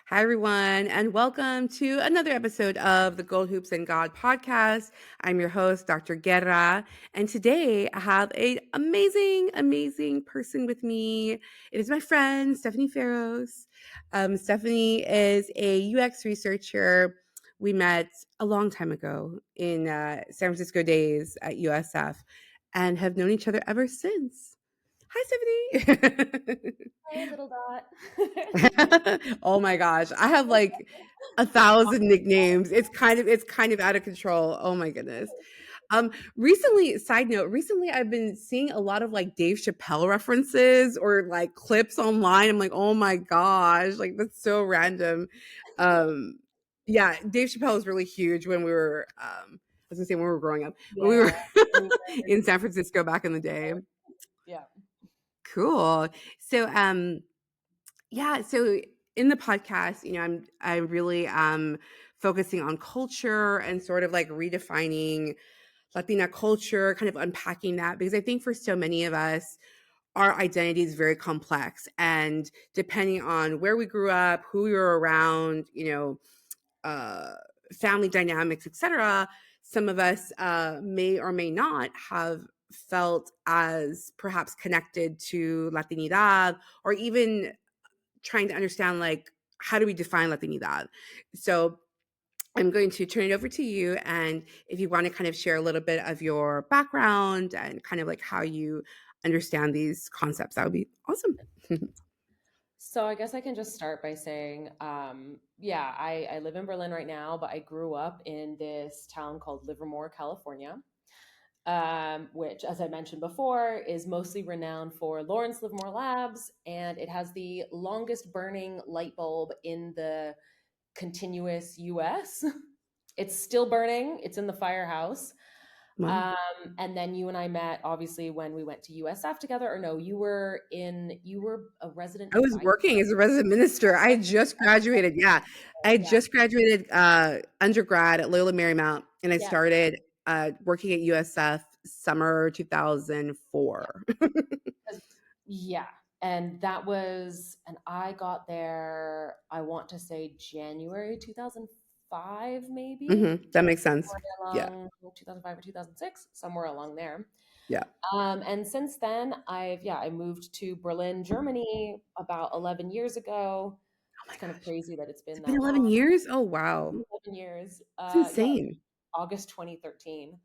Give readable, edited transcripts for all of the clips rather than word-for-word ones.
Hi, everyone, and welcome to another episode of the Gold Hoops and God podcast. I'm your host, Dr. Guerra, and today I have an amazing person with me. It is my friend, Steffany Farros. Steffany is a UX researcher. We met a long time ago in San Francisco days at USF and have known each other ever since. Hi, Steffany. Hey, little dot. Oh my gosh. I have like 1,000 nicknames. It's kind of out of control. Oh my goodness. Side note, recently I've been seeing a lot of like Dave Chappelle references or like clips online. I'm like, oh my gosh, like that's so random. Um yeah, Dave Chappelle was really huge when we were I was gonna say when we were growing up, when we Yeah, were when we were in in San Francisco back in the day. yeah. Cool. So yeah, so in the podcast, I'm really focusing on culture and sort of like redefining Latina culture, kind of unpacking that because I think for so many of us, our identity is very complex and depending on where we grew up, who we were around, uh family dynamics, etc., some of us may or may not have felt as perhaps connected to Latinidad or even trying to understand like how do we define Latinidad. So I'm going to turn it over to you, and if you want to kind of share a little bit of your background and kind of like how you understand these concepts, that would be awesome. So I guess I can just start by saying, yeah, I live in Berlin right now, but I grew up in this town called Livermore, California, which, as I mentioned before, is mostly renowned for Lawrence Livermore Labs, and it has the longest burning light bulb in the continuous US. It's still burning. It's in the firehouse. Wow. Um, and then you and I met obviously when we went to USF together, or no, you were a resident I was advisor. working as a resident minister. I had just graduated. Yeah. I had Yeah. just graduated undergrad at Loyola Marymount, and I Yeah. started working at USF summer 2004. Yeah. And I got there, I want to say January 2005, maybe That makes sense. somewhere Yeah. along 2005 or 2006, somewhere along there. Yeah. And since then, I moved to Berlin, Germany about 11 years ago. Oh my It's kind of gosh. crazy that it's It's been been that 11 long. years? Oh, wow. 11 years. It's Yeah, insane. August 2013.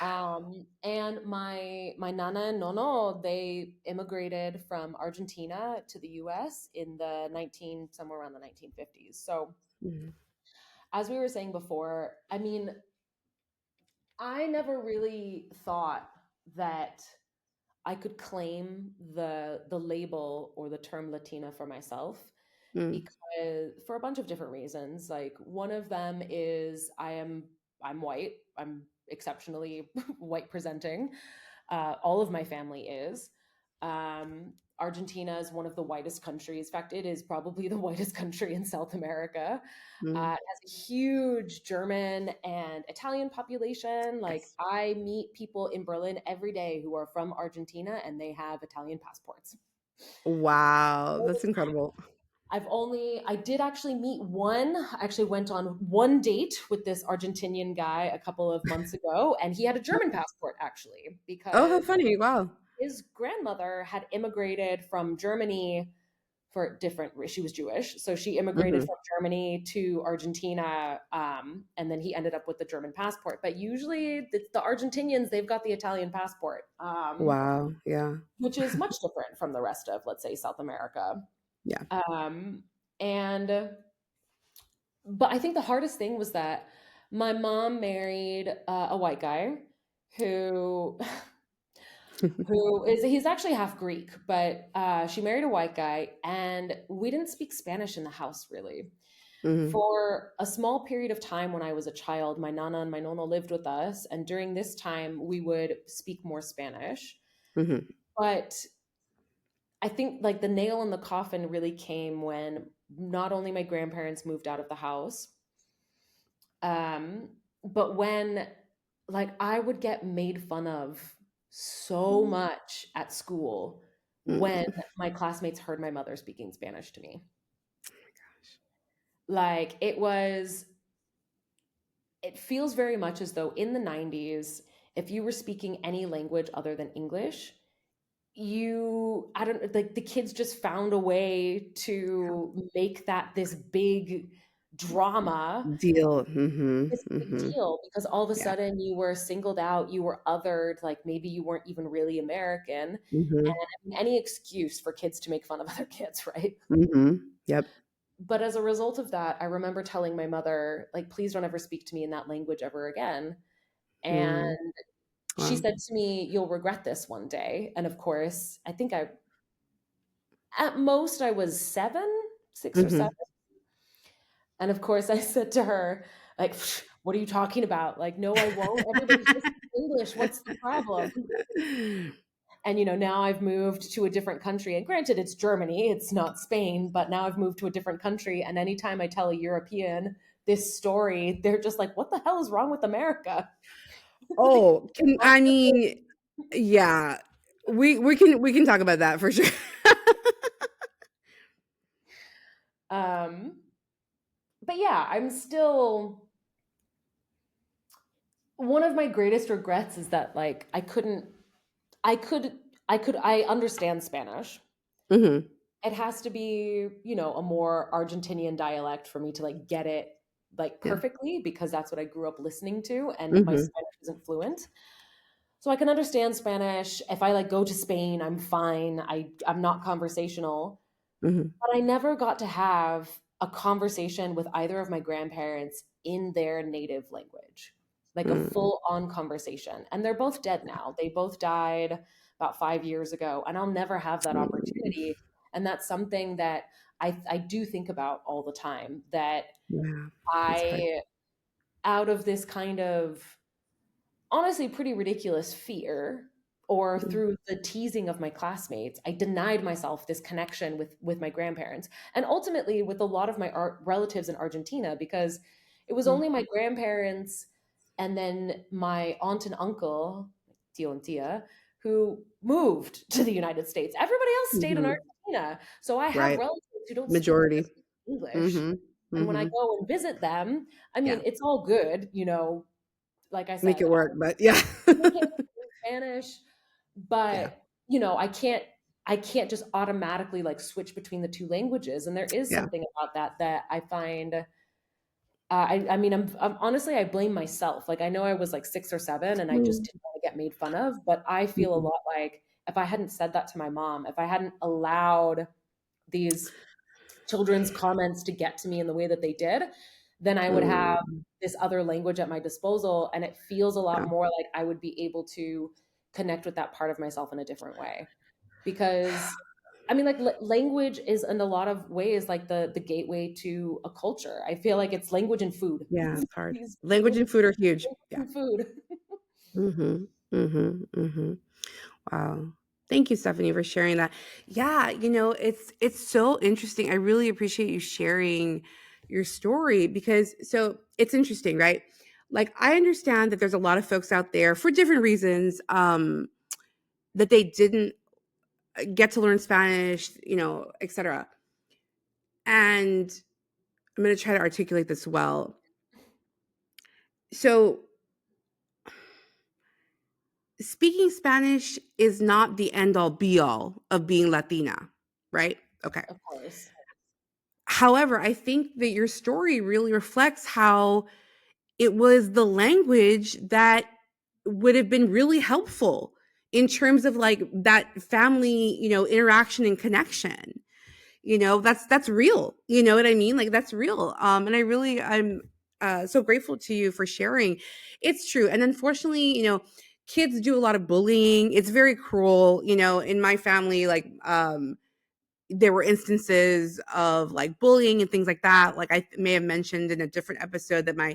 Wow. And my nana and nono, they immigrated from Argentina to the US in the 19 somewhere around the 1950s. So, Mhm. as we were saying before, I mean, I never really thought that I could claim the label or the term Latina for myself Mm. because for a bunch of different reasons. Like one of them is I'm white. I'm exceptionally white presenting. All of my family is. Argentina is one of the whitest countries. In fact, it is probably the whitest country in South America. Mm. It has a huge German and Italian population. Like Yes. I meet people in Berlin every day who are from Argentina and they have Italian passports. Wow, that's incredible. I did actually meet one. I actually went on one date with this Argentinian guy a couple of months ago, and he had a German passport actually, Oh, how because funny. Wow. his grandmother had immigrated from Germany for different, she was Jewish. So she immigrated Mhm. from Germany to Argentina. And then he ended up with the German passport. But usually the Argentinians, they've got the Italian passport, Wow. Yeah. which is much different from the rest of, let's say, South America. Yeah. Um, and but I think the hardest thing was that my mom married a white guy who he's actually half Greek, but she married a white guy, and we didn't speak Spanish in the house really. Mhm. For a small period of time when I was a child, my nana and my nono lived with us, and during this time we would speak more Spanish. Mhm. But I think like the nail in the coffin really came when not only my grandparents moved out of the house, but when like I would get made fun of so much at school when Mm. my classmates heard my mother speaking Spanish to me. Like it feels very much as though in the 90s, if you were speaking any language other than English, I don't like the kids just found a way to make that this big drama, Deal. Mhm. this big Mhm. deal, because all of a Yeah. sudden you were singled out, you were othered, like maybe you weren't even really American. And Mhm. I mean, any excuse for kids to make fun of other kids, right? Mhm. Yep. But as a result of that, I remember telling my mother, like, please don't ever speak to me in that language ever again. Mm. And she Wow. said to me, you'll regret this one day. And of course, I think at most, I was seven, 6 or 7. Mhm. And of course, I said to her, like, what are you talking about? Like, no, I won't. Everybody here speaks English. What's the problem? And, now I've moved to a different country. And granted, it's Germany, it's not Spain, but now I've moved to a different country. And anytime I tell a European this story, they're just like, what the hell is wrong with America? Oh, I mean, yeah. We can talk about that for sure. Um, but yeah, I'm still one of my greatest regrets is that like I could I understand Spanish. Mhm. It has to be, a more Argentinian dialect for me to like get it like Yeah. perfectly because that's what I grew up listening to and my Mhm. Spanish isn't fluent. So I can understand Spanish. If I like go to Spain, I'm fine. I'm not conversational. Mhm. But I never got to have a conversation with either of my grandparents in their native language, like a Mm. full on conversation. And they're both dead now. They both died about 5 years ago, and I'll never have that Mm. opportunity. And that's something that I do think about all the time that Yeah. That's hard. I, out of this kind of honestly pretty ridiculous fear or Mm. through the teasing of my classmates, I denied myself this connection with my grandparents and ultimately with a lot of my relatives in Argentina because it was Mm. only my grandparents and then my aunt and uncle, tio and tia, who moved to the United States. Everybody else stayed in Mhm. Argentina. So I have Right. relatives who don't speak Majority. English. Mhm. And when I Mhm. go and visit them, I Yeah. mean, it's all good, like I Make said, it work, but yeah. communicate in Spanish, Yeah. but I can't just automatically like switch between the two languages. And there is Yeah. something about that I find. I mean, I'm honestly, I blame myself. Like, I know I was like 6 or 7, and I just Mm. didn't want to get made fun of. But I feel a Mhm. lot like if I hadn't said that to my mom, if I hadn't allowed these children's comments to get to me in the way that they did, then I would have Mm. this other language at my disposal. And it feels a lot Yeah. more like I would be able to connect with that part of myself in a different way. Because I mean, like language is in a lot of ways like the gateway to a culture. I feel like it's language and food. Yeah, It's it's hard. these Language and food are huge. language Yeah. and food. Mhm. Mhm. Mhm. Wow. Thank you, Stephanie, for sharing that. Yeah, it's so interesting. I really appreciate you sharing your story because it's interesting, right? Like I understand that there's a lot of folks out there for different reasons that they didn't get to learn Spanish, etc. And I'm going to try to articulate this well. So, speaking Spanish is not the end all be all of being Latina, right? Okay. Of course. However, I think that your story really reflects how it was the language that would have been really helpful in terms of like that family, interaction and connection. That's real. You know what I mean? Like that's real. And I'm so grateful to you for sharing. It's true. And unfortunately, kids do a lot of bullying. It's very cruel. In my family, like there were instances of like bullying and things like that. Like I may have mentioned in a different episode that my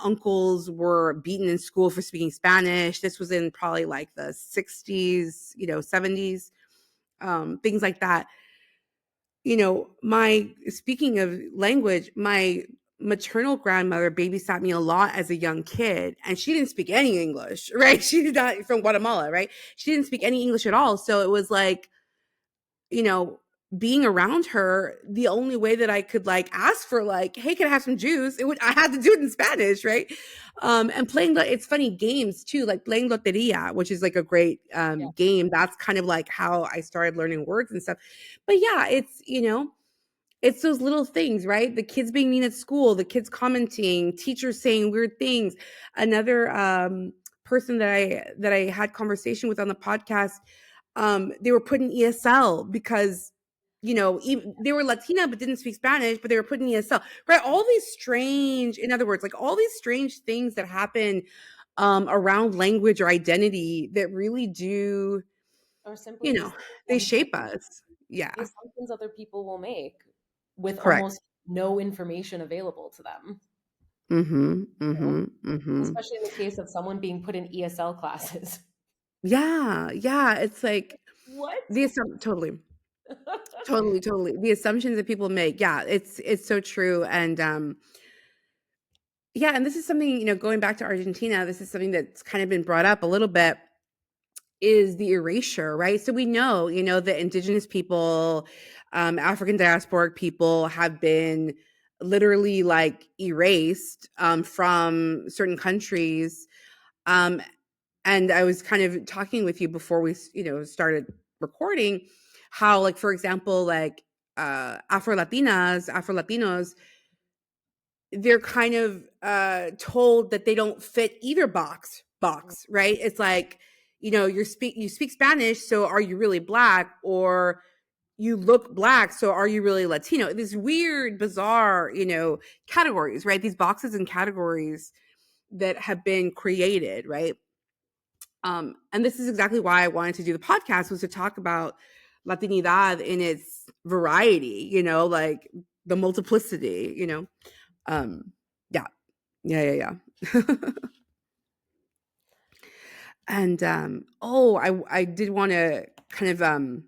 uncles were beaten in school for speaking Spanish. This was in probably like the 60s, 70s, things like that. My speaking of language, my maternal grandmother babysat me a lot as a young kid, and she didn't speak any English, right? She did not from Guatemala, right? She didn't speak any English at all. So it was like, you know, being around her, the only way that I could like ask for like, hey, can I have some juice? It would I had to do it in Spanish, right? And playing the it's funny games too, like playing loteria, which is like a great Yeah. game. That's kind of like how I started learning words and stuff. But yeah, it's it's those little things, right? The kids being mean at school, the kids commenting, teachers saying weird things. Another person that I had conversation with on the podcast, they were put in ESL because even, they were Latina but didn't speak Spanish, but they were put in ESL, right? All these strange, in other words, like all these strange things that happen around language or identity that really do, Or simply you just know, they shape assumptions, us. Yeah, the assumptions other people will make with correct. almost no information available to them. Mhm, You know? mhm, mhm. Especially in the case of someone being put in ESL classes. Yeah, yeah, it's like What? totally, totally, totally. The assumptions that people make, yeah, it's so true, and, yeah, and this is something, going back to Argentina, this is something that's kind of been brought up a little bit, is the erasure, right? So we know, that indigenous people, African diasporic people have been literally, like, erased, from certain countries, um, and I was kind of talking with you before we, started recording, how, like, for example, like, Afro Latinos, they're kind of told that they don't fit either box, right? It's like, you speak Spanish, so are you really black? Or you look black, so are you really Latino? These weird, bizarre, categories, right? These boxes and categories that have been created, right? And this is exactly why I wanted to do the podcast, was to talk about Latinidad in its variety, like the multiplicity, Um, yeah, yeah. And I did want to kind of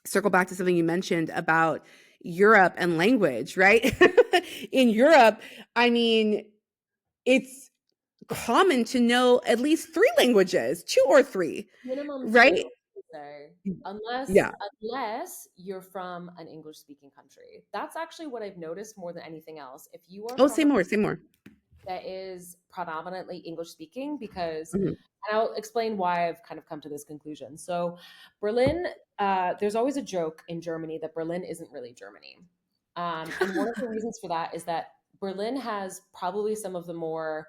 circle back to something you mentioned about Europe and language, right? In Europe, I mean, it's common to know at least three languages, two or three, Minimum right? two, I would say. Unless Yeah. unless you're from an English speaking country. That's actually what I've noticed more than anything else. If you are Oh, from say a more, say more. that is predominantly English speaking, because, Mhm. and I'll explain why I've kind of come to this conclusion. So, Berlin, there's always a joke in Germany that Berlin isn't really Germany. And one of the reasons for that is that Berlin has probably some of the more,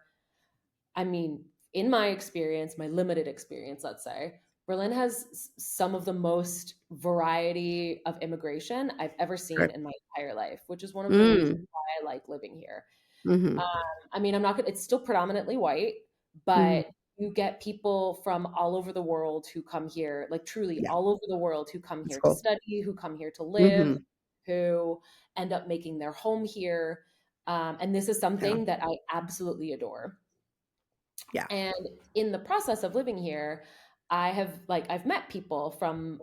I mean, in my experience, my limited experience, let's say, Berlin has some of the most variety of immigration I've ever seen Right. in my entire life, which is one of the reasons Mm. why I like living here. Mhm. Um, I mean, I'm not gonna, it's still predominantly white, Mhm. but you get people from all over the world who come here, like truly Yeah, all over the world, who come that's here to cool. study, who come here to live, Mhm. who end up making their home here. And this is Yeah, something that I absolutely adore. yeah. And in the process of living here, I've met people from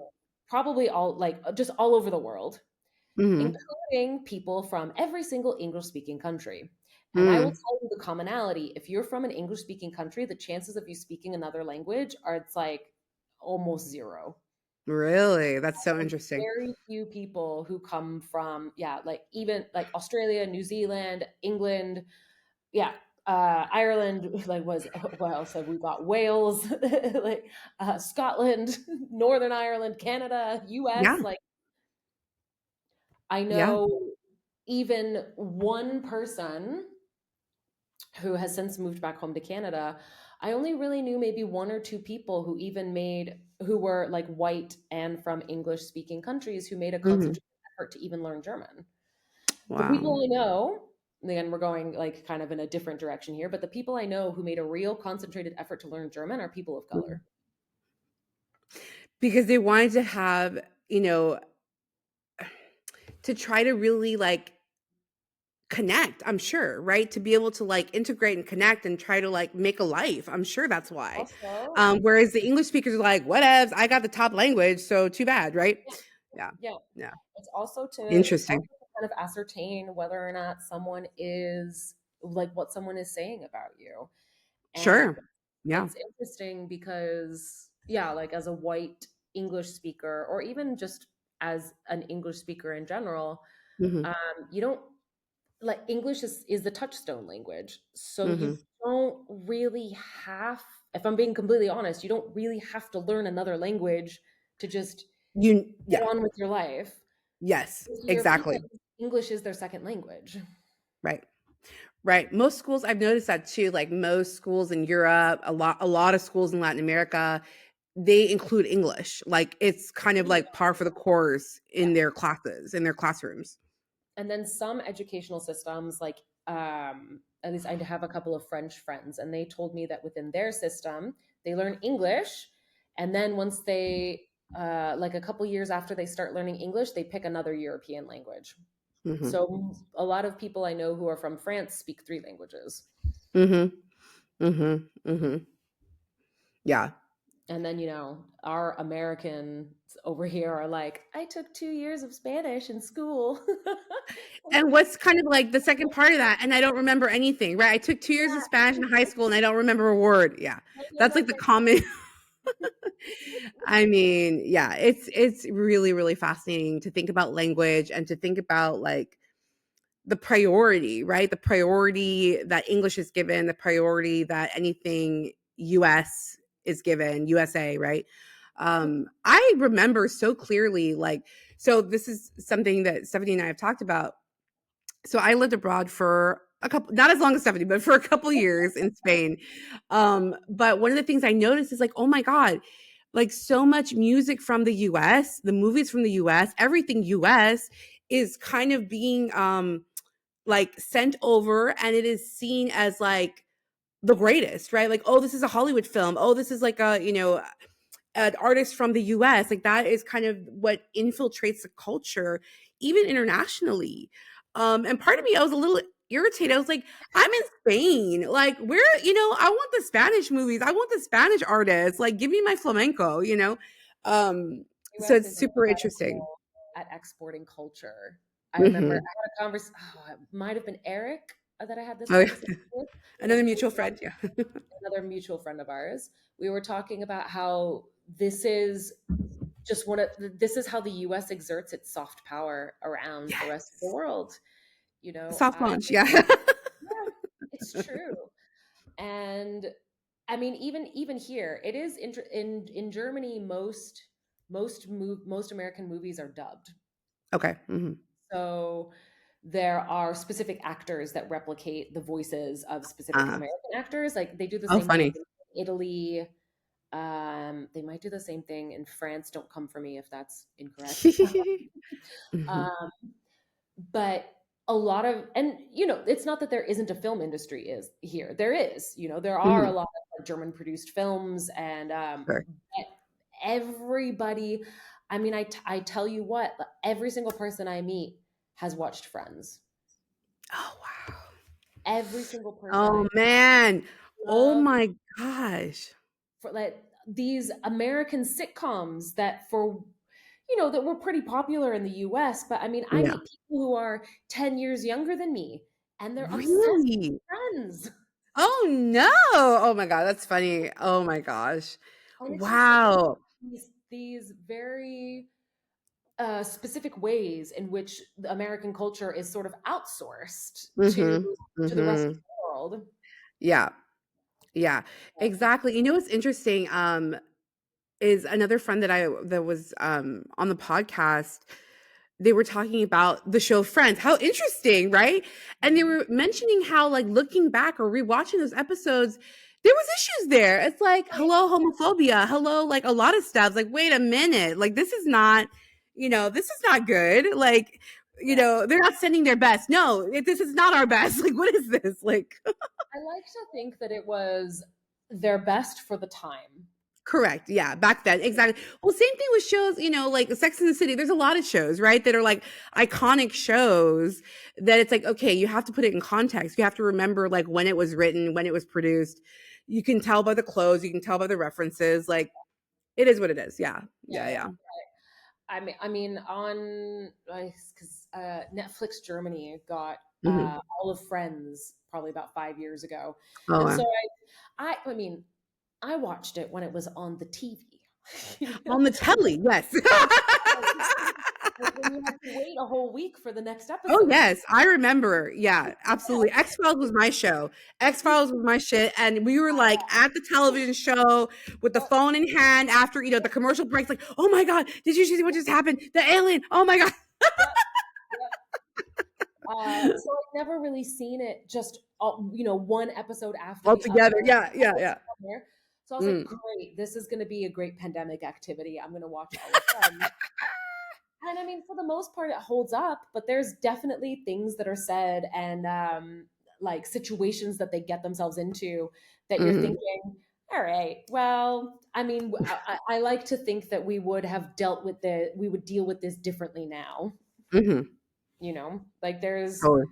probably all, like, just all over the world, Mhm. including people from every single English speaking country. And I will Mm. tell you the commonality. If you're from an English speaking country, the chances of you speaking another language are, it's like almost zero. Really? That's so There's interesting. very few people who come from, yeah, like even like Australia, New Zealand, England, yeah, Ireland, like, was what else have we got? Wales, like, Scotland, Northern Ireland, Canada, US. Yeah, Like, I yeah. know even one person who has since moved back home to Canada. I only really knew maybe one or two people who even made, who were like white and from English speaking countries, who made a Mhm. concentrated effort to even learn German. The Wow. people I know, again, we're going like kind of in a different direction here, but the people I know who made a real concentrated effort to learn German are people of Mhm. color. Because they wanted to have, to try to really, like, connect, I'm sure, right? To be able to, like, integrate and connect and try to, like, make a life. I'm sure that's why. Also, Whereas the English speakers are like, "Whatevs, I got the top language, so too bad," right? yeah, Yeah, yeah. yeah. It's Interesting. also to kind of ascertain whether or not someone is, like, what someone is saying about you. And Sure. Yeah. it's interesting because, yeah, like as a white English speaker, or even just as an English speaker in general, Mhm. you don't like English is the touchstone language. So you Mhm. don't really have, if I'm being completely honest, you don't really have to learn another language to just get Yeah. on with your life. Yes, exactly. Europeans, English is their second language. Right. Right. Most schools, I've noticed that too, like most schools in Europe, a lot of schools in Latin America, they include English. Like it's kind of like par for the course Yeah. in their classes, in their classrooms. And then some educational systems, like at least I have a couple of French friends, and they told me that within their system, they learn English, and then once they like a couple years after they start learning English, they pick another European language. Mhm. So a lot of people I know who are from France speak three languages. Mhm. Mhm. Mhm. Yeah. And then, our Americans over here are like, I took 2 years of Spanish in school. And what's kind of like the second part of that, and I don't remember anything, right? I took 2 years of Yeah, Spanish in high school and I don't remember a word. Yeah. I know That's like nothing. the common. I mean, yeah, it's really, really fascinating to think about language and to think about like the priority, right? The priority that English is given, the priority that anything US is given, USA, right? I remember so clearly, like, so this is something that Stephanie and I have talked about. So I lived abroad for a couple, not as long as 70, but for a couple years in Spain. But one of the things I noticed is like, oh my God, like so much music from the US, the movies from the US, everything US is kind of being like sent over and it is seen as like the greatest, right? Like, oh, this is a Hollywood film. Oh, this is like a, an artist from the US. Like that is kind of what infiltrates the culture, even internationally. And part of me, I was a little irritated. I was like, I'm in Spain. Like, I want the Spanish movies. I want the Spanish artists. Like, give me my flamenco. So US it's is super interesting. incredible at exporting culture. I remember I Hmm. had a conversation. Oh, it might have been Eric that I had this Oh, yeah. conversation with, and Another we were mutual friend. Yeah. another mutual friend of ours. We were talking about how this is just one of this is how the US exerts its soft power around the rest of the Yes. world. Soft I launch. Yeah. Yeah, it's true. And I mean, even here, it is in Germany. Most American movies are dubbed, Okay. Hmm. so there are specific actors that replicate the voices of specific Uh, American actors. Like they do the oh, same thing funny. in Italy. They might do the same thing in France. Don't come for me if that's incorrect. Hmm. Um, but a lot of, and it's not that there isn't a film industry is here. There is, there are a Hmm. lot of German produced films, and Sure. but everybody, I mean, I tell you what, every single person I meet has watched Friends. Oh, wow. Every single person Oh, I man. Oh love my gosh. for like these American sitcoms that that were pretty popular in the US, but I mean, I Yeah. meet people who are 10 years younger than me and they're obsessed Really? with Friends. Oh, no. Oh my god, that's funny. Oh my gosh. And it's just Wow. these very specific ways in which the American culture is sort of outsourced to Mhm. the rest of Mhm. the world. Yeah. Yeah. Exactly. You know what's interesting, is another friend that was, on the podcast. They were talking about the show Friends. How interesting, right? And they Mhm. were mentioning how, like, looking back or rewatching those episodes, there was issues there. It's like, Oh, yeah. hello, homophobia. Hello, like a lot of stuff. Like, wait a minute. Like, this is not good. Like, Yeah. they're not sending their best. No, this is not our best. Like, what is this? Like, I like to think that it was their best for the time. correct. Yeah, back then. Exactly. Well, same thing with shows, like Sex and the City. There's a lot of shows, right, that are like iconic shows that it's like, okay, you have to put it in context. You have to remember like when it was written, when it was produced. You can tell by the clothes, you can tell by the references. Like it is what it is. Yeah. Yeah, Yeah, yeah. yeah. I mean, on because Netflix Germany got Hmm. all of Friends probably about 5 years ago, Oh, and wow. so I mean, I watched it when it was on the TV. You know? On the telly, yes. Like when you have to wait a whole week for the next Oh, episode. yes, I remember. Yeah, absolutely. X-Files was my show. X-Files was my shit, and we were, like, at the television show with the Yep, phone in hand after, the commercial breaks, like, "Oh my god, did you see what just happened? The alien, oh my god." yep, yep. So I've never really seen it just, one episode after All the other. together. Yeah, yeah, All yeah. together. So I was like, Mm, great, this is going to be a great pandemic activity. I'm going to watch all of them. And I mean, for the most part, it holds up, but there's definitely things that are said and like situations that they get themselves into that you're mhm, thinking, all right, well, I mean, I like to think that we would deal with this differently now. mhm. Like there's Totally.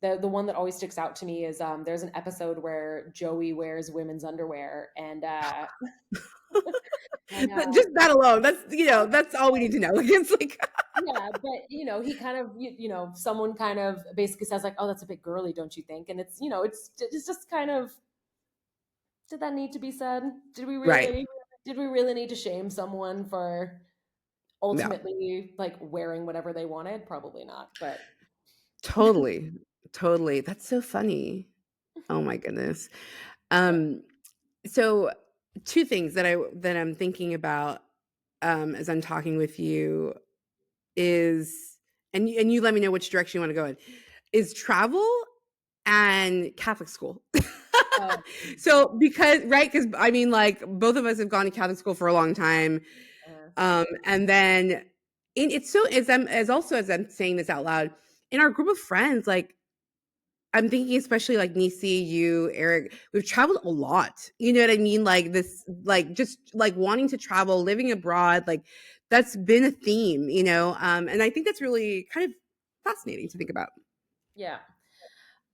the one that always sticks out to me is there's an episode where Joey wears women's underwear and But just that alone, that's all we need to know. Like, it's like yeah, but he kind of someone kind of basically says like, "Oh, that's a bit girly, don't you think?" And it's just kind of, did that need to be said? Right. Did we really need to shame someone for Yeah. ultimately like wearing whatever they wanted? Probably not, but Totally. Totally. That's so funny. Oh my goodness. yeah. Um, so 2 things that I'm thinking about, as I'm talking with you is and you let me know which direction you wanna go in, is travel and Catholic school. Oh, So, because right, because I mean, like, both of us have gone to Catholic school for a long time, uh, and then it's so as I'm saying this out loud, in our group of friends, like, I'm thinking especially like Nisi, you, Eric, we've traveled a lot. You know what I mean? Like this, like just like wanting to travel, living abroad, like that's been a theme, and I think that's really kind of fascinating to think about. yeah.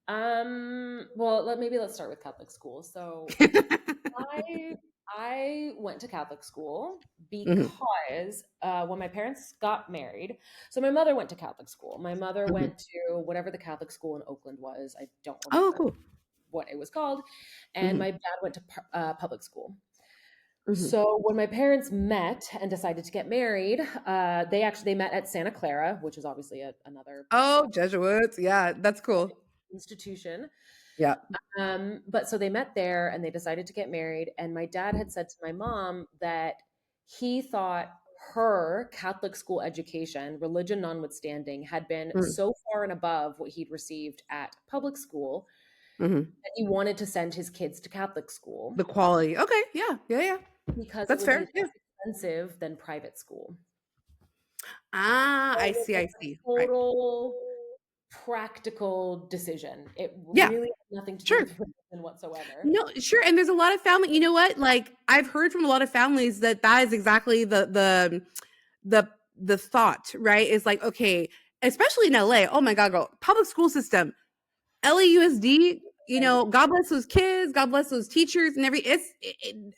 Well, let's start with Catholic school. So I I went to Catholic school Mhm, because when my parents got married, so my mother went to Catholic school. My mother mhm. went to whatever the Catholic school in Oakland was. I don't Oh, remember cool. what it was called. And Mhm, my dad went to public school. mhm. So when my parents met and decided to get married, they met at Santa Clara, which is obviously another Oh, Jesuits. Yeah, that's cool. institution. Yeah. But so they met there and they decided to get married. And my dad had said to my mom that he thought her Catholic school education, religion notwithstanding, had been Mm, so far and above what he'd received at public school mhm. that he wanted to send his kids to Catholic school The quality. Okay. Yeah. Yeah. Yeah. because it That's would be fair. Yeah. less expensive than private school. Ah, It I was see. I a see. Right. total practical decision. It Yeah. really had nothing to do Sure. with religion whatsoever. No, sure, and there's a lot of family, you know what? Like, I've heard from a lot of families that that is exactly the the thought, right? Is like, okay, especially in LA. Oh my god, girl, public school system, LAUSD. God bless those kids, God bless those teachers, and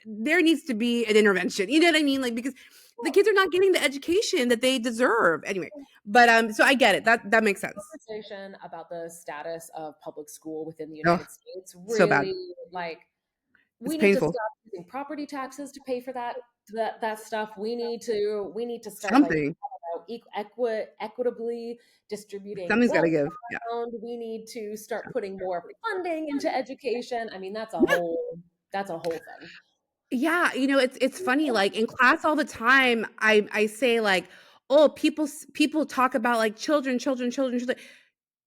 there needs to be an intervention. You know what I mean? Like because the kids are not getting the education that they deserve. Anyway, but so I get it. That makes sense. Conversation about the status of public school within the Oh, United States so bad. really like It's we need to painful. stop using property taxes to pay for that stuff. We need to start like Something. equitably distributing Something's got to wealth give. Yeah. around. We need to start putting more funding into education. I mean, that's a whole thing. Yeah, it's funny, like, in class all the time, I say, like, "Oh, people talk about, like, children, children, children, children."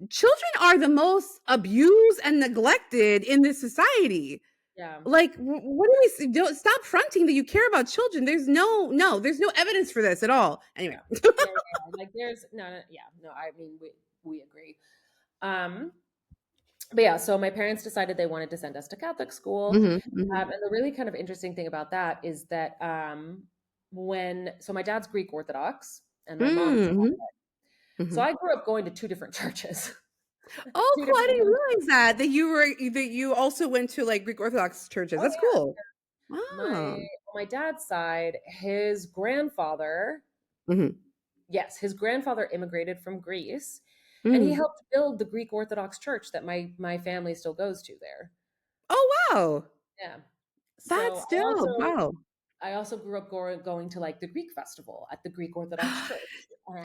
Children are the most abused and neglected in this society. Yeah. Like, what do we s don't stop fronting that you care about children. There's no evidence for this at all. Anyway. Yeah. Yeah, yeah, yeah. Like there's no, yeah, no, I mean we agree. Um but yeah, so my parents decided they wanted to send us to Catholic school. Mhm, mhm. And the really kind of interesting thing about that is that my dad's Greek Orthodox and my mom is Mhm, so mhm. I grew up going to two different churches. Oh, Two cool, I different didn't denominations. realize that you also went to, like, Greek Orthodox churches. Oh That's yeah. cool. My Oh. on my dad's side, his grandfather, Mhm. yes, his grandfather immigrated from Greece and he Mm. helped build the Greek Orthodox church that my family still goes to there. Oh, wow. Yeah. So That's dope. Wow. I also grew up going to like the Greek festival at the Greek Orthodox Church.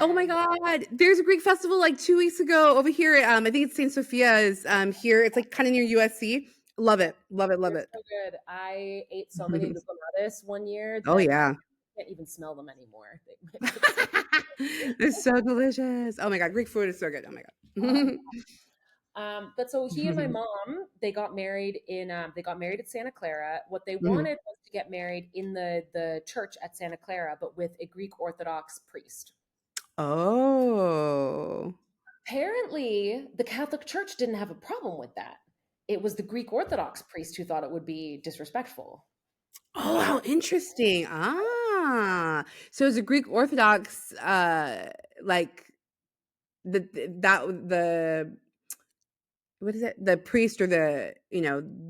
Oh my And god, there's a Greek festival like 2 weeks ago over here, I think it's St. Sophia's, here, it's, like, kinda near USC. Love it, love it, love they're it. so good. I ate so many lupanadas one year Oh, that I yeah. can't even smell them anymore. It's like, It's so delicious. Oh my god, Greek food is so good, oh my oh, god. but so he and my mom, they got married at Santa Clara. What they Mhm. wanted was to get married in the church at Santa Clara, but with a Greek Orthodox priest. Oh. Apparently, the Catholic Church didn't have a problem with that. It was the Greek Orthodox priest who thought it would be disrespectful. Oh, how interesting. Ah. So is a Greek Orthodox, like, the what is it? The priest or the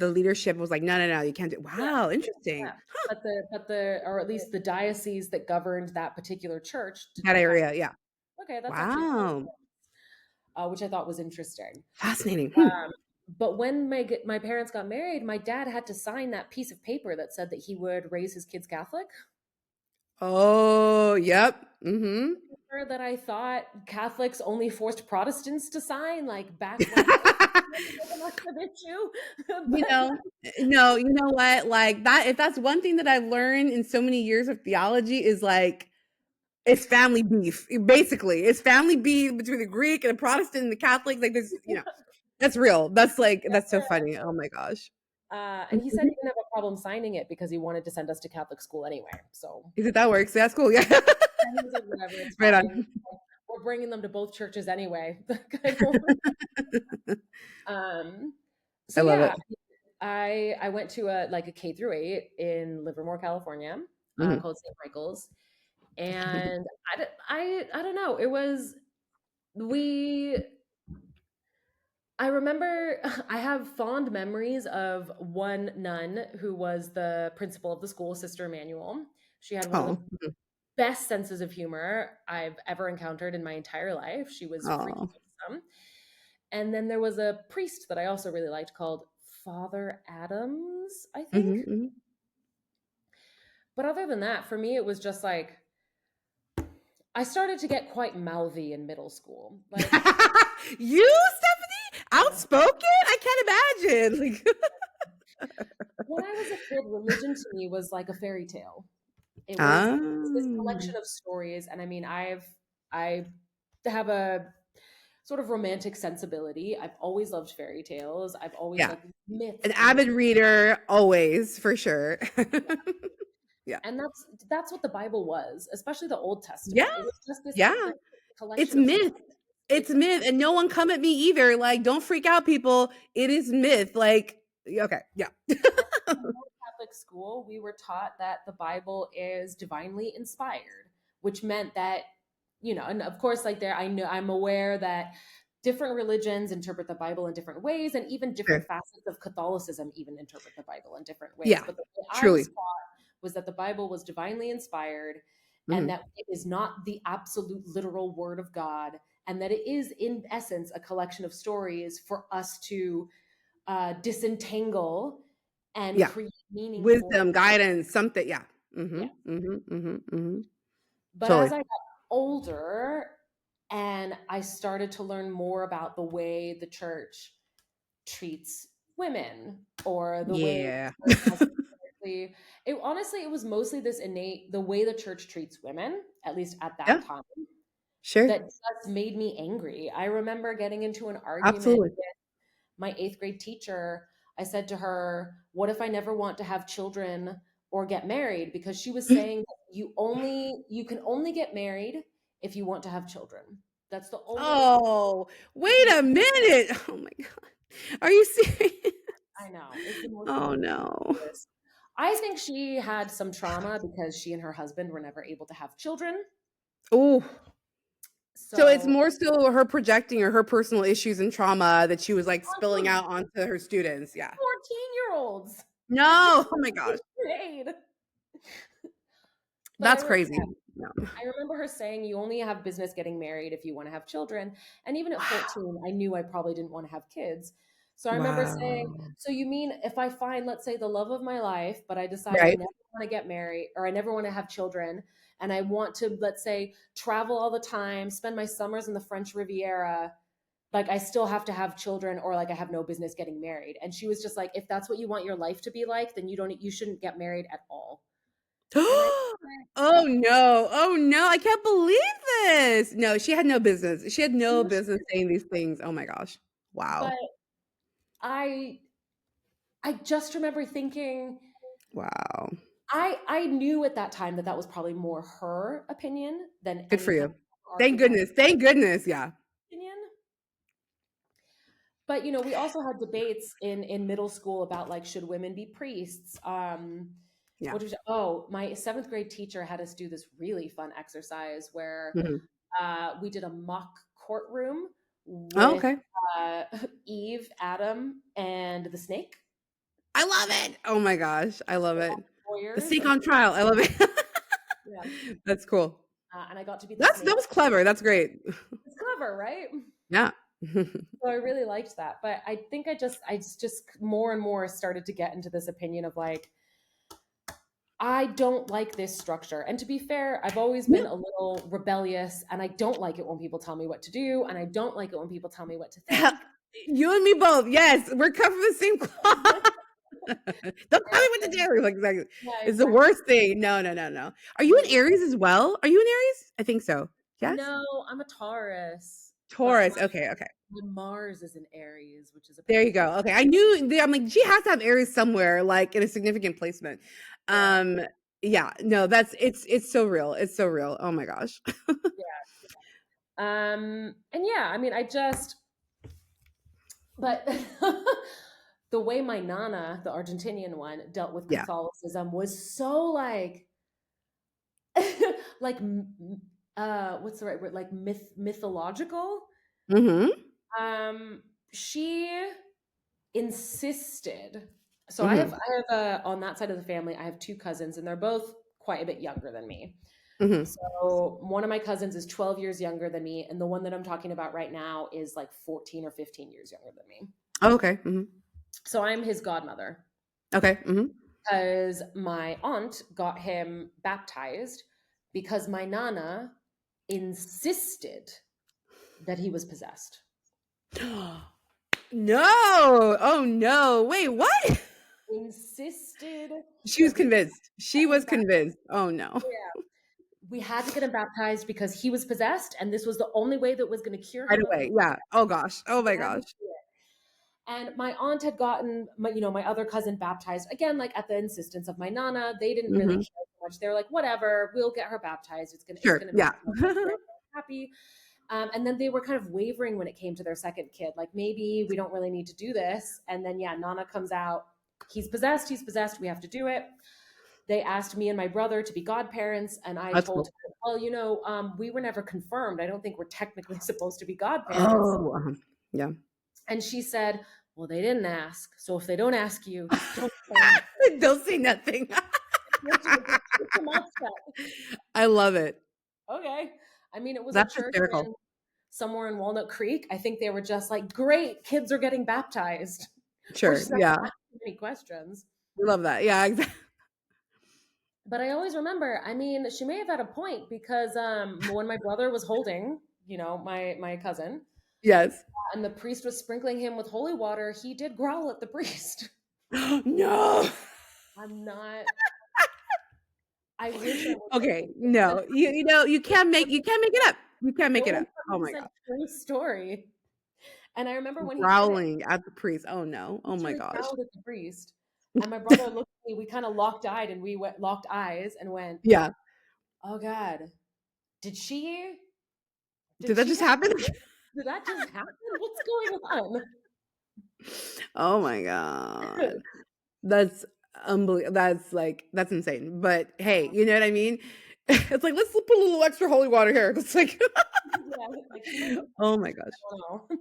leadership was like, "No, no, no, you can't do." Yeah, Wow, interesting. yeah. But or at least the diocese that governed that particular church That decided, area, yeah. okay, that's actually fine, Wow. which I thought was interesting. Fascinating. Hmm. But when my parents got married, my dad had to sign that piece of paper that said that he would raise his kids Catholic. Oh, yep. Mhm. Paper that I thought Catholics only forced Protestants to sign, like back when it was a massive issue. You But know, no, you know what? Like, that if that's one thing that I've learned in so many years of theology is, like, it's family beef, basically. It's family beef between the Greek and the Protestant and the Catholic, like, that's real. That's, like that's so funny. Oh my gosh. and he said Mhm. he didn't have a problem signing it because he wanted to send us to Catholic school anyway. So He said, "That works." That's cool, yeah. and he was like, whatever, it's Right fine. on. We're bringing them to both churches anyway. I don't- um, so I love yeah, it. I went to a K through 8 in Livermore, California, Mhm. called St. Michael's, and I don't know. It was we. I remember I have fond memories of one nun who was the principal of the school, Sister Emmanuel. She had one of Oh. the best senses of humor I've ever encountered in my entire life. She was freaking Oh. awesome. And then there was a priest that I also really liked called Father Adams, I think. Mhm, mhm. But other than that, for me, it was just like I started to get quite mouthy in middle school. Like, You, Stephanie? Outspoken? I can't imagine. Like when I was a kid, religion to me was like a fairy tale. It was this Oh. collection of stories, and I mean, I have a sort of romantic sensibility. I've always loved fairy tales. I've always Yeah. like myths An and avid reader, always, for sure. Yeah. and that's what the Bible was, especially the Old Yeah, Testament. It was just yeah. this It's collection of stories. myth. It's It's myth, and no one come at me either, like, "Don't freak out, people. It is myth." Like, okay, yeah. in my Catholic school, we were taught that the Bible is divinely inspired, which meant that, and of course, like there, I know I'm aware that different religions interpret the Bible in different ways, and even different Sure. facets of Catholicism even interpret the Bible in different ways. Yeah, But the way I was truly. taught was that the Bible was divinely inspired and Mhm. that it is not the absolute literal word of God, and that it is, in essence, a collection of stories for us to disentangle and Yeah. create meaningful. Wisdom, guidance, something, yeah. Yeah. Mhm, mhm, mhm, mhm. But as Totally. I got older and I started to learn more about the way the church treats women or the way Yeah. the church has honestly, it was mostly this innate, the way the church treats women, at least at that Yeah, time, sure. that just made me angry. I remember getting into an argument Absolutely. my eighth grade teacher. I said to her, "What if I never want to have children or get married?" Because she was saying that you can only get married if you want to have children. That's the only Oh, wait reason. a minute. Oh my god. Are you serious? I know, it's the most Oh, no. ridiculous. I think she had some trauma because she and her husband were never able to have children. Ooh. So it's So more so her projecting or her personal issues and trauma that she was, like, spilling onto out onto her students, yeah. 14-year-olds. No! Oh my gosh. Grade. But That's crazy. No. I remember her saying, "You only have business getting married if you want to have children." And even at Wow. 14, I knew I probably didn't want to have kids. So I remember saying, Wow. "So you mean if I find, let's say, the love of my life, but I decide I Right. never want to get married, or I never want to have children, and I want to, let's say, travel all the time, spend my summers in the French Riviera, like I still have to have children, or like I have no business getting married. And she was just like, if that's what you want your life to be like, then you shouldn't get married at all. And I, Oh, no. Oh, no. I can't believe this. No, she had no business. She had no no, business saying these things. Oh my gosh. but Wow. I I just remember thinking, Wow. I knew at that time that that was probably more her opinion than Good for any kind you. of Thank argument goodness. Thank goodness. Yeah. opinion. But we also had debates in middle school about like, should women be priests? Yeah. What was My seventh grade teacher had us do this really fun exercise where Mhm. we did a mock courtroom Oh, with okay. uh, Eve, Adam, and the snake. I love it. Oh my gosh. I love They're it. all The lawyers, snake and on trial. I love it. yeah, That's cool. and I got to be the That snake. was clever. That's great. It's clever, right? Yeah. So I really liked that, but I think I just more and more started to get into this opinion of like, I don't like this structure. And to be fair, I've always Yeah. been a little rebellious, and I don't like it when people tell me what to do, and I don't like it when people tell me what to think. You and me both. Yes, we're cut from the same cloth. Don't tell me what to And do. Like, exactly. yeah, It's the exactly. worst thing. No, no, no, no. Are you an Really. Aries as well? Are you an Aries? I think so. Yes? No, I'm a Taurus, but Taurus. Okay, okay. my Mars is an Aries, which is a bit There you confusing. go. Okay. I knew I'm like, she has to have Aries somewhere, like in a significant placement. Yeah, Um, yeah, no, it's so real. It's so real. Oh my gosh. yeah. And yeah, I mean, but the way my nana, the Argentinian one, dealt with Yeah. Catholicism was so like, like, what's the right word? Like mythological. Mm-hmm. She insisted. So Mm-hmm. on that side of the family, I have two cousins, and they're both quite a bit younger than me. Mm-hmm. So one of my cousins is 12 years younger than me, and the one that I'm talking about right now is like 14 or 15 years younger than me. Oh, okay. Mm-hmm. So I'm his godmother Okay. Mm-hmm. because my aunt got him baptized because my nana insisted that he was possessed. No. Oh no. Wait, what? Insisted She was that we convinced. She get him was baptized. convinced. Oh no. We had to get him baptized because he was possessed, and this was the only way that was going to cure Right him of away. being Yeah. Oh gosh. Oh possessed. my We had to gosh. do it. And my aunt had gotten my other cousin baptized again, like at the insistence of my nana. They didn't really Mm-hmm. care so much. They were like, whatever, we'll get her baptized. It's Sure. gonna make Yeah. her happy. And then they were kind of wavering when it came to their second kid. Like, maybe we don't really need to do this. And then yeah, Nana comes out. He's possessed. He's possessed. We have to do it. They asked me and my brother to be godparents, and I That's told cool. her, well, we were never confirmed. I don't think we're technically supposed to be godparents. Oh, yeah. And she said, well, they didn't ask. So if they don't ask you, just don't say Don't say nothing. nothing. I love it. Okay. I mean, it was a That's church hysterical. in somewhere in Walnut Creek. I think they were just like, great, kids are getting baptized. We're Sure. just not Yeah. asking any questions. We love that. Yeah, exactly. But I always remember, I mean, she may have had a point because when my brother was holding, my cousin, Yes. and the priest was sprinkling him with holy water, he did growl at the priest. No. I'm not. I wish I was Okay. No. You can't make it up. You can't make it up. Oh my 100% gosh. true story. And I remember when he did it, Growling at the priest. Oh no. Oh my literally gosh. growled at the priest. And my brother looked at me, we kind of locked eyes and went, Yeah. oh God, did she Did did that she just have happen? did that just happen? What's going on? Oh my god. That's unbelievable. That's insane. But hey, you know what I mean? It's like, let's put a little extra holy water here. It's like Yeah, like he might be, oh my gosh. I don't know.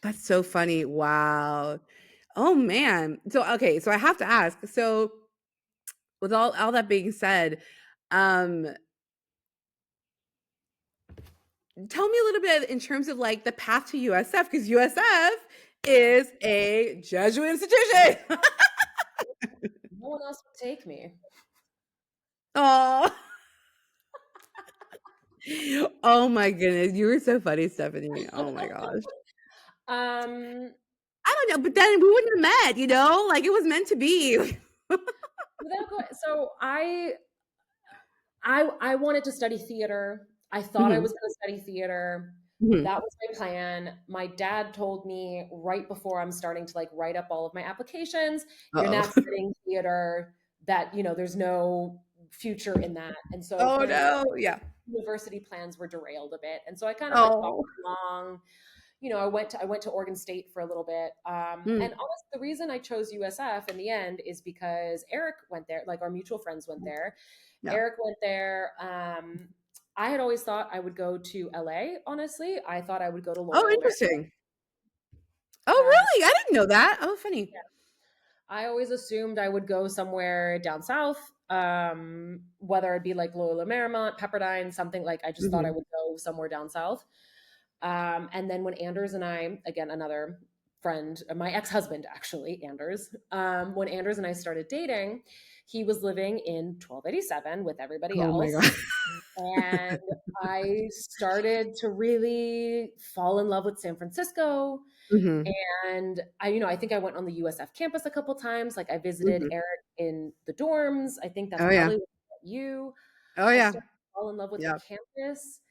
That's so funny. Wow. Oh man. So okay, so I have to ask. So with all that being said, um tell me a little bit in terms of like the path to USF, because USF Yeah. is a Jesuit institution. No one else would take me. Oh. Oh my goodness, you were so funny, Stephanie. Oh my gosh. um, I don't know, but then we wouldn't have met, like, it was meant to be. without going, so I wanted to study theater. I thought I Mhm, was gonna study theater. mhm. That was my plan. My dad told me right before I'm starting to, like, write up all of my applications, "You're Uh-oh. not studying theater, that, there's no future in that." And so Oh, my no. Yeah. university plans were derailed a bit, and so I kind of, like, Oh. bumped along. I went to Oregon State for a little bit. And Mm. honestly, the reason I chose USF in the end is because Eric went there, like our mutual friends went there. Yeah. Eric went there. I had always thought I would go to LA, honestly. I thought I would go to Oh, Loyola Marymount. interesting. Oh, Uh, really? I didn't know that. Oh, funny. I always assumed I would go somewhere down south, whether it be like Loyola Marymount, Pepperdine, something like I just thought I Mhm. would go somewhere down south. And then when Anders and I, again, another friend, my ex husband, actually, Anders, when Anders and I started dating, he was living in 1287 with everybody Oh my else. god. And I started to really fall in love with San Francisco. Mhm, And I think I went on the USF campus a couple times. Like I visited mhm. Eric in the dorms. I think that's Oh, yeah. probably what I met you. Oh, I yeah. started to fall in love with the Yeah. campus.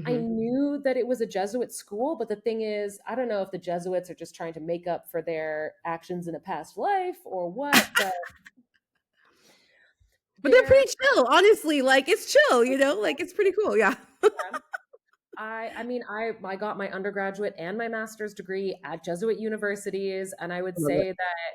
I Mhm. knew that it was a Jesuit school, but the thing is, I don't know if the Jesuits are just trying to make up for their actions in a past life or what, but But they're they're pretty chill, honestly, like, it's chill, like, it's pretty cool, yeah. yeah. I mean, I got my undergraduate and my master's degree at Jesuit universities, and I would I love it. say that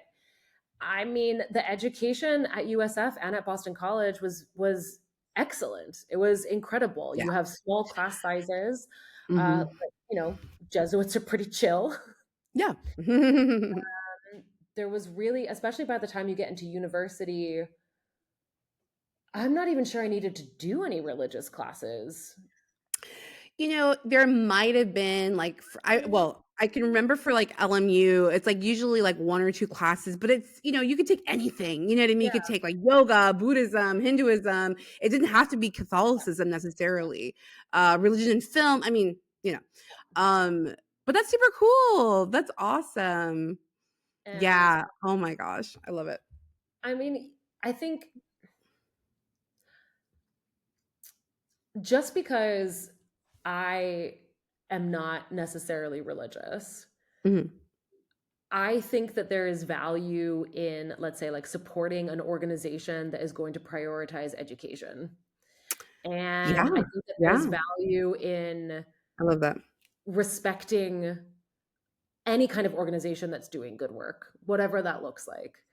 I mean, the education at USF and at Boston College was excellent. It was incredible. Yeah. You have small class sizes. Mhm. But, Jesuits are pretty chill. Yeah. There was really, especially by the time you get into university, I'm not even sure I needed to do any religious classes. There might have been, like, I can remember for, like, LMU, it's, like, usually, like, 1 or 2 classes, but you could take anything, you know what I mean? You Yeah. could take, like, yoga, Buddhism, Hinduism. It didn't have to be Catholicism necessarily. Religion and film, I mean, um, but that's super cool. That's awesome. And Yeah. Oh my gosh. I love it. I mean, I think just because I am not necessarily religious, Mhm. I think that there is value in, let's say, like supporting an organization that is going to prioritize education. Yeah. And I think that there's Yeah. value in I love that. respecting any kind of organization that's doing good work, whatever that looks like.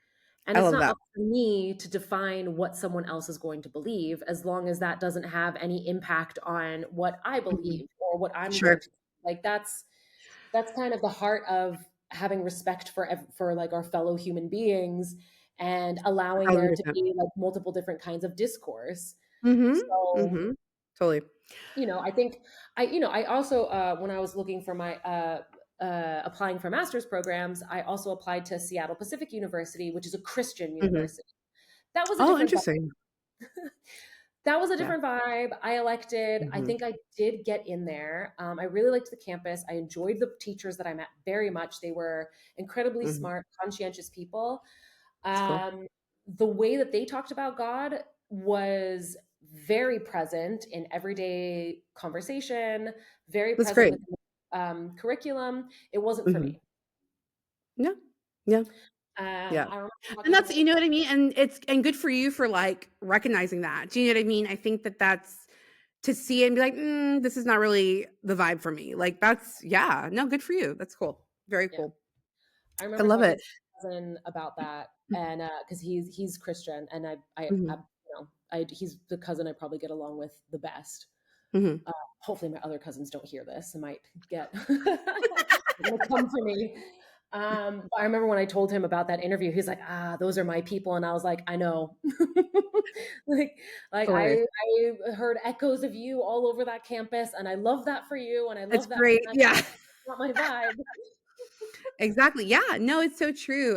And I it's love not that. up to me to define what someone else is going to believe as long as that doesn't have any impact on what I Mhm. believe or what I'm Sure. going to like that's kind of the heart of having respect for like our fellow human beings and allowing there to 1,000%. be like multiple different kinds of discourse. Mhm. So, Mhm. Totally. I think I also when I was looking for my applying for master's programs, I also applied to Seattle Pacific University, which is a Christian Mhm. university. That was a Oh, different interesting. That was a Yeah. different vibe. I elected. I Mhm. think I did get in there. I really liked the campus. I enjoyed the teachers that I met very much. They were incredibly Mhm. smart, conscientious people. That's cool. Um, the way that they talked about God was very present in everyday conversation, very That's present great. with curriculum. It wasn't for Mhm. me. Yeah. Yeah. Yeah. I remember And talking to that's one. you know what I mean? And good for you for, like, recognizing that. Do you know what I mean? I think that that's to see it and be like, this is not really the vibe for me." Like, that's yeah. No, good for you. That's cool. Very Yeah. cool. I I remember love talking to it. my cousin about that, and because he's Christian, and Mhm. he's the cousin I probably get along with the best. Mhm. Uh, Hopefully, my other cousins don't hear this and might get they're gonna come for me. But I remember when I told him about that interview, he's like, "Ah, those are my people," and I was like, "I know." like, like Hilarious. I heard echoes of you all over that campus, and I love that for you, and I It's love that for great. my Yeah. not my vibe. Exactly. Yeah. No, it's so true.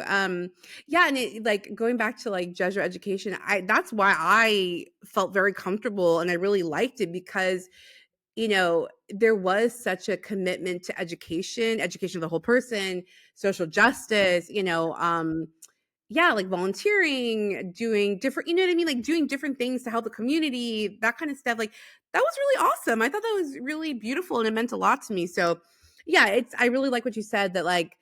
Yeah, and like going back to like Jesuit education, that's why I felt very comfortable and I really liked it because there was such a commitment to education of the whole person, social justice, yeah, like volunteering, doing different, you know what I mean? Like doing different things to help the community, that kind of stuff. Like that was really awesome. I thought that was really beautiful and it meant a lot to me. So yeah, I really like what you said that like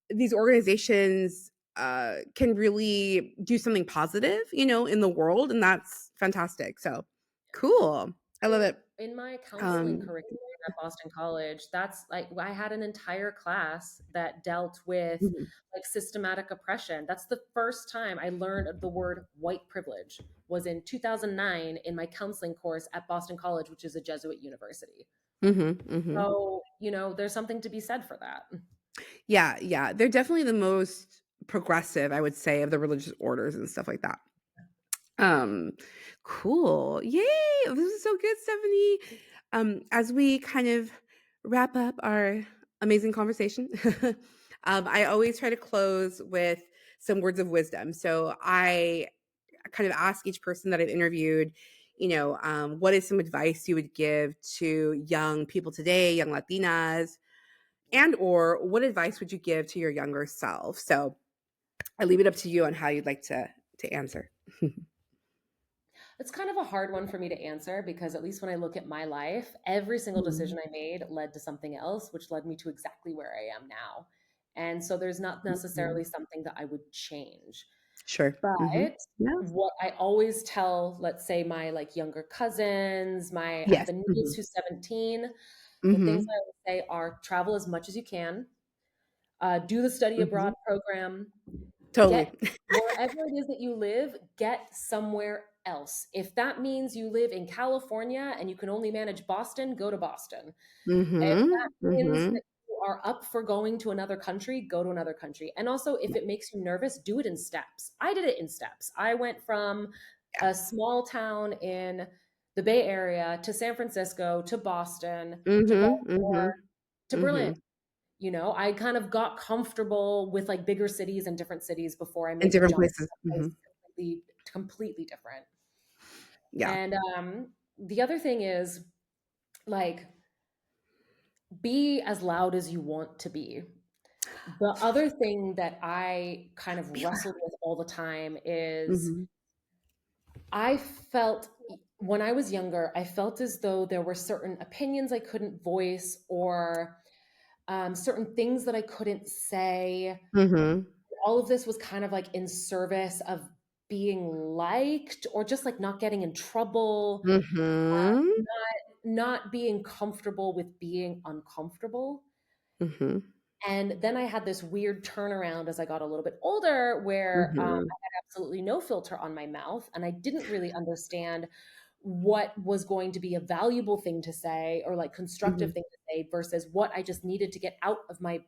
these organizations can really do something positive, in the world. And that's fantastic. So cool. I love it. In my counseling Um, curriculum at Boston College, that's like I had an entire class that dealt with mhm. like systematic oppression. That's the first time I learned of the word white privilege was in 2009 in my counseling course at Boston College, which is a Jesuit university. Mhm, mhm. So, there's something to be said for that. Yeah, yeah. They're definitely the most progressive, I would say, of the religious orders and stuff like that. Um, cool. Yay! This is so good, Stephanie. As we kind of wrap up our amazing conversation, I always try to close with some words of wisdom. So I kind of ask each person that I've interviewed, what is some advice you would give to young people today, young Latinas, and or what advice would you give to your younger self? So I leave it up to you on how you'd like to answer. It's kind of a hard one for me to answer because at least when I look at my life, every single Mhm. decision I made led to something else, which led me to exactly where I am now. And so there's not Mhm. necessarily something that I would change. Sure. Mhm. But Yeah. what I always tell, let's say my like younger cousins, I have Yes. a niece Mhm. who's 17. The things Mhm. I would say are travel as much as you can, do the study abroad Mhm. program, Totally. get wherever it is that you live, get somewhere else. If that means you live in California and you can only manage Boston, go to Boston. If Mhm. that means Mhm. that you are up for going to another country, go to another country. And also, if it makes you nervous, do it in steps. I did it in steps. I went from Yeah. a small town in the Bay Area to San Francisco to Boston to Mhm. Baltimore Mhm. to Berlin. Mhm. I kind of got comfortable with like bigger cities and different cities before I In made the different jump places. to a place Mhm. completely different. Yeah. And the other thing is like be as loud as you want to be. The other thing that I kind of Be wrestled loud. with all the time is Mhm. I felt when I was younger, I felt as though there were certain opinions I couldn't voice or certain things that I couldn't say. Mhm. All of this was kind of like in service of being liked or just like not getting in trouble, Mhm. not being comfortable with being uncomfortable. Mhm. And then I had this weird turnaround as I got a little bit older where I Mhm. had absolutely no filter on my mouth. And I didn't really understand what was going to be a valuable thing to say or like constructive Mhm. thing to say versus what I just needed to get out of my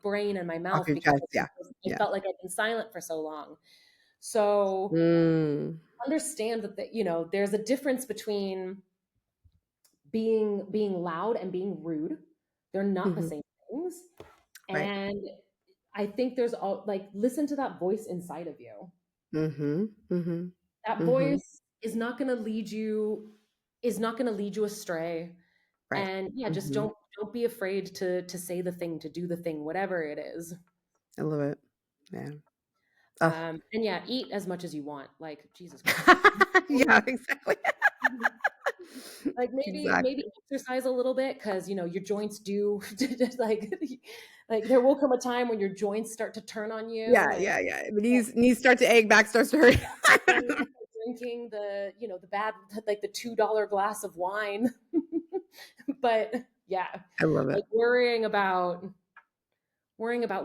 brain and my Off mouth your because chest. Yeah. I Yeah. felt like I'd been silent for so long. So Mm. understand that there's a difference between being loud and being rude. They're not the Mhm. same things. Right. And I think there's all like listen to that voice inside of you. Mhm. Mhm. That Mhm. voice is not going to lead you astray. Right. And yeah, just Mhm. don't be afraid to say the thing, to do the thing, whatever it is. I love it. Yeah. Oh. And yeah, eat as much as you want. Like Jesus Christ. Yeah, exactly. Like maybe Exactly. exercise a little bit because your joints do like there will come a time when your joints start to turn on you Yeah, and yeah, yeah. The knees start to ache, back starts to hurt. then drinking the bad like the $2 glass of wine. But yeah, I love like it. worrying about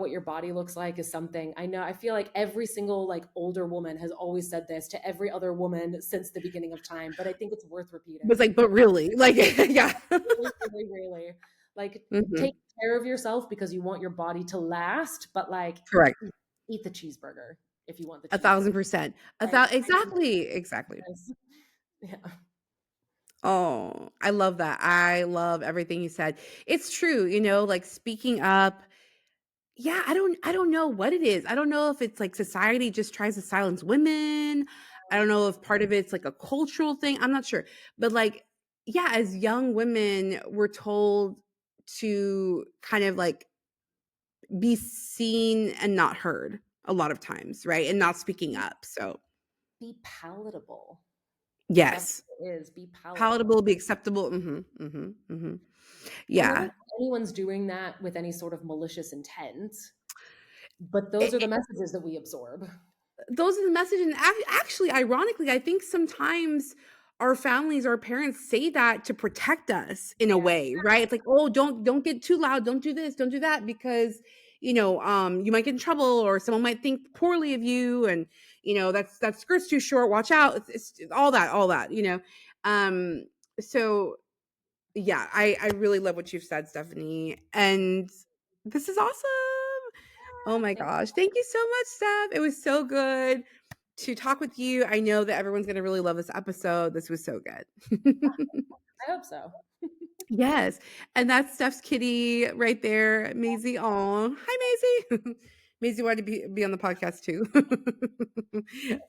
what your body looks like is something I know. I feel like every single like older woman has always said this to every other woman since the beginning of time, but I think it's worth Was repeating. like, but really, like, yeah. Really, really, really. Like take Mhm. care of yourself because you want your body to last, but like Correct. eat the cheeseburger if you want the cheeseburger. 1,000%. Like Exactly, exactly. yes. Yeah. Oh, I love that. I love everything you said. It's true, like speaking up, Yeah, I don't know what it is. I don't know if it's like society just tries to silence women. I don't know if part of it's like a cultural thing. I'm not sure. But like, yeah, as young women, we're told to kind of like be seen and not heard a lot of times, right? And not speaking Be, up. So, be palatable. That's yes, what it is. Be palatable. palatable, be acceptable. And I don't Yeah. think anyone's doing that with any sort of malicious intent, but those It, are the messages that we absorb. those are the message, and actually, ironically, I think sometimes our families, our parents say that to protect us in a Yes. way, right? It's like, oh, don't get too loud, don't do this, don't do that, because you might get in trouble, or someone might think poorly of you, and that skirt's too short, watch out. It's all that. um so yeah, I really love what you've said, Stephanie, and this is awesome. Oh my Thank gosh. Thank you so much, Steph. It was so good to talk with you. I know that everyone's going to really love this episode. This was so good. I hope so. Yes. And that's Steph's kitty right there, Maisie. Oh, hi, Maisie. Maisie wanted to be on the podcast too.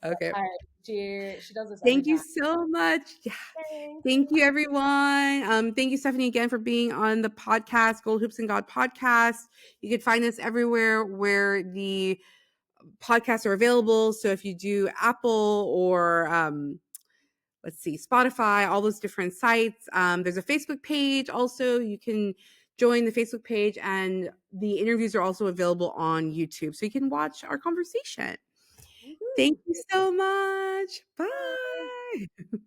Okay. All right. She does this every Thank you time. so much. Yeah. Thanks. Thank you, everyone. Thank you, Stephanie, again for being on the podcast, Gold Hoops and God podcast. You can find this everywhere where the podcasts are available. So if you do Apple or let's see, Spotify, all those different sites, there's a Facebook page. Also, you can join the Facebook page, and the interviews are also available on YouTube, so you can watch our conversation. Woohoo. Thank you so much. Bye. Bye.